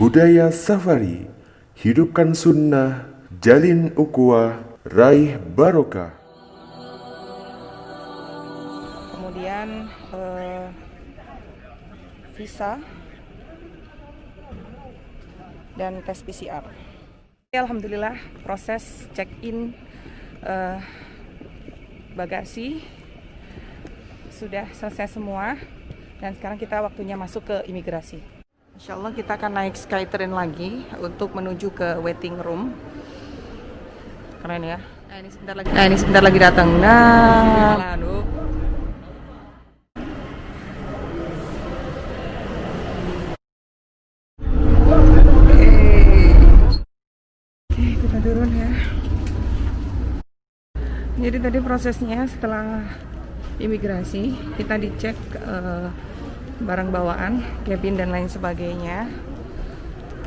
Budaya Safari, hidupkan sunnah, jalin ukhuwah, raih barokah. Kemudian visa dan tes PCR. Alhamdulillah proses check-in bagasi sudah selesai semua dan sekarang kita waktunya masuk ke imigrasi. Insya Allah kita akan naik Skytrain lagi untuk menuju ke waiting room. Keren ya. Nah ini sebentar lagi datang. Nah, aduh. Oke, kita turun ya. Jadi tadi prosesnya setelah imigrasi kita dicek barang bawaan, cabin dan lain sebagainya.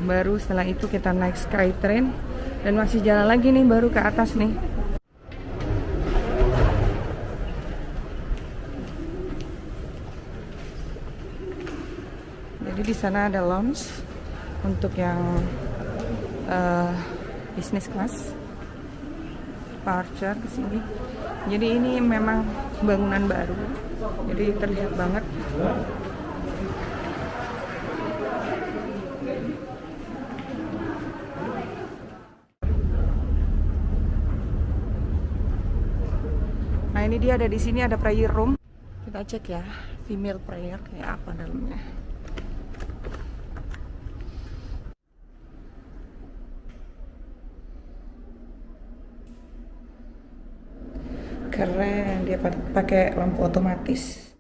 Baru setelah itu kita naik Skytrain dan masih jalan lagi nih baru ke atas nih. Jadi di sana ada lounge untuk yang business class, departure ke sini. Jadi ini memang bangunan baru, jadi terlihat banget. Nah ini dia ada di sini ada prayer room. Kita cek ya, female prayer kayak apa dalamnya. Keren, dia pakai lampu otomatis.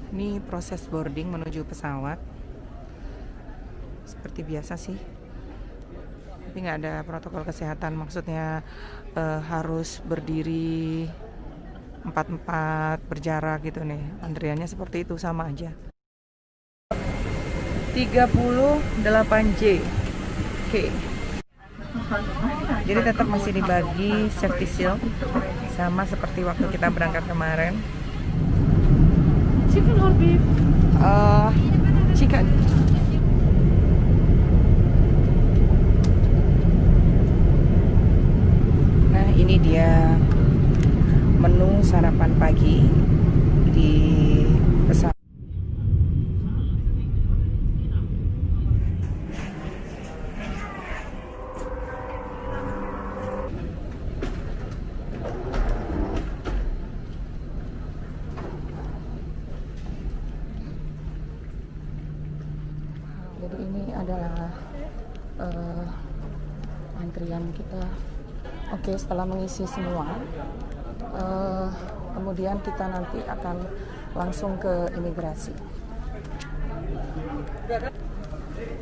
Ini proses boarding menuju pesawat. Seperti biasa sih. Tapi nggak ada protokol kesehatan, maksudnya harus berdiri 4-4 berjarak gitu nih. Antriannya seperti itu sama aja. 38J. Oke. Jadi tetap masih dibagi safety shield sama seperti waktu kita berangkat kemarin. Chicken or beef? Chicken. Nah ini dia menu sarapan pagi di pesawat. Jadi ini adalah antrian kita. Oke, setelah mengisi semua, kemudian kita nanti akan langsung ke imigrasi.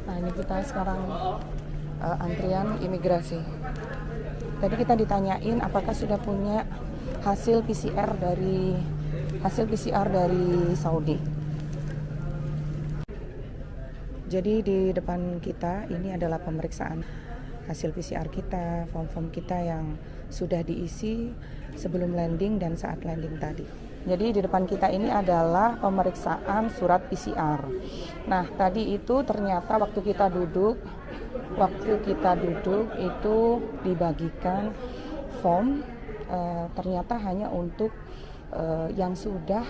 Nah ini kita sekarang antrian imigrasi. Tadi kita ditanyain apakah sudah punya hasil PCR dari Saudi. Jadi di depan kita ini adalah pemeriksaan hasil PCR kita, form-form kita yang sudah diisi sebelum landing dan saat landing tadi. Jadi di depan kita ini adalah pemeriksaan surat PCR. Nah tadi itu ternyata waktu kita duduk itu dibagikan form, ternyata hanya untuk yang sudah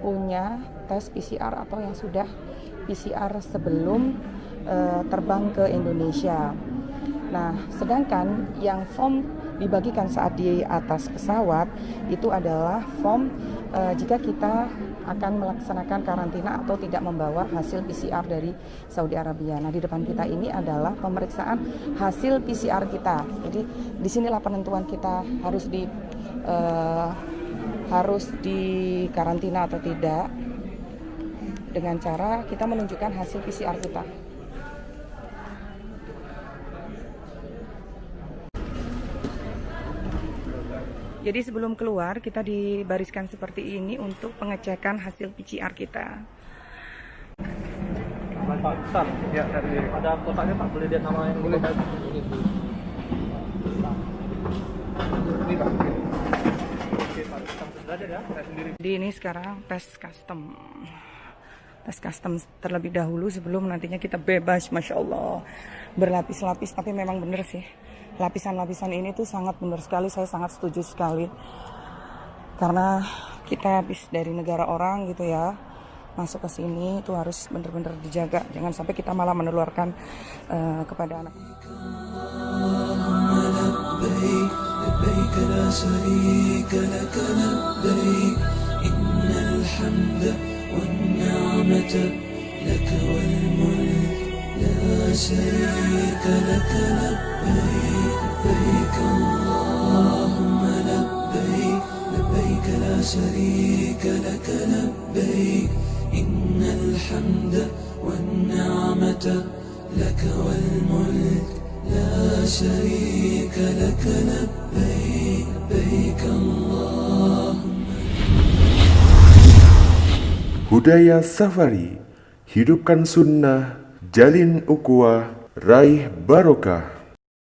punya tes PCR atau yang sudah PCR sebelum terbang ke Indonesia. Nah, sedangkan yang form dibagikan saat di atas pesawat itu adalah form jika kita akan melaksanakan karantina atau tidak membawa hasil PCR dari Saudi Arabia. Nah, di depan kita ini adalah pemeriksaan hasil PCR kita. Jadi, disinilah penentuan kita harus di karantina atau tidak, dengan cara kita menunjukkan hasil PCR kita. Jadi sebelum keluar kita dibariskan seperti ini untuk pengecekan hasil PCR kita. Pak Ustaz, ya dari ada kotaknya Pak, boleh lihat nama yang boleh ini Pak. Oke Pak, sudah ada ya, saya sendiri. Jadi ini sekarang tes custom. tes custom terlebih dahulu sebelum nantinya kita bebas, Masya Allah, berlapis-lapis. Tapi memang bener sih, lapisan-lapisan ini tuh sangat bener sekali, saya sangat setuju sekali. Karena kita habis dari negara orang gitu ya, masuk ke sini itu harus bener-bener dijaga, jangan sampai kita malah menularkan kepada anak. لبيك لا شريك لك لبيك إن الحمد والنعمة لك والملك لا شريك لك لبيك لبيك اللهم لبيك لبيك لا شريك لك لبيك إن الحمد والنعمة لك والملك لا شريك لك لبيك لبيك اللهم. Budaya Safari, hidupkan sunnah, jalin ukhuwah, raih barokah.